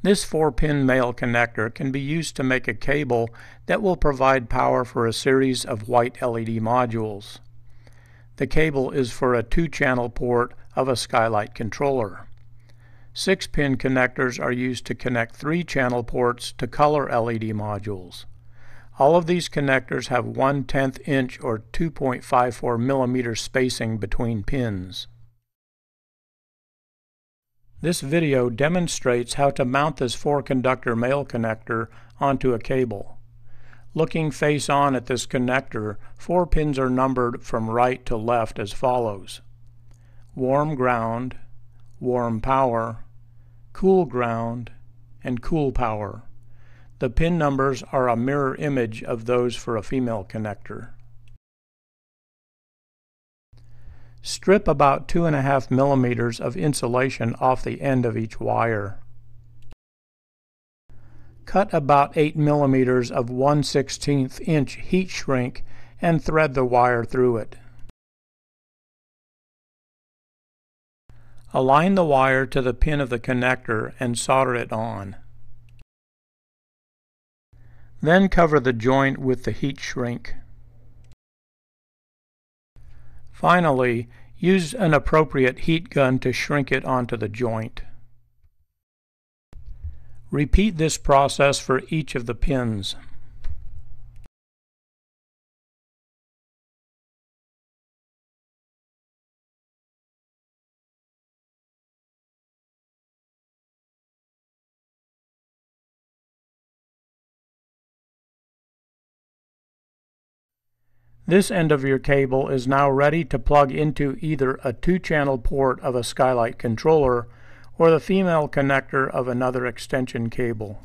This 4-pin male connector can be used to make a cable that will provide power for a series of white LED modules. The cable is for a 2-channel port of a SkyLight controller. 6-pin connectors are used to connect 3-channel ports to color LED modules. All of these connectors have 1/10 inch or 2.54 millimeter spacing between pins. This video demonstrates how to mount this 4-conductor male connector onto a cable. Looking face on at this connector, 4 pins are numbered from right to left as follows: warm ground, warm power, cool ground, and cool power. The pin numbers are a mirror image of those for a female connector. Strip about 2.5 millimeters of insulation off the end of each wire. Cut about 8 millimeters of 1/16 inch heat shrink and thread the wire through it. Align the wire to the pin of the connector and solder it on. Then cover the joint with the heat shrink. Finally, use an appropriate heat gun to shrink it onto the joint. Repeat this process for each of the pins. This end of your cable is now ready to plug into either a 2-channel port of a SkyLight controller or the female connector of another extension cable.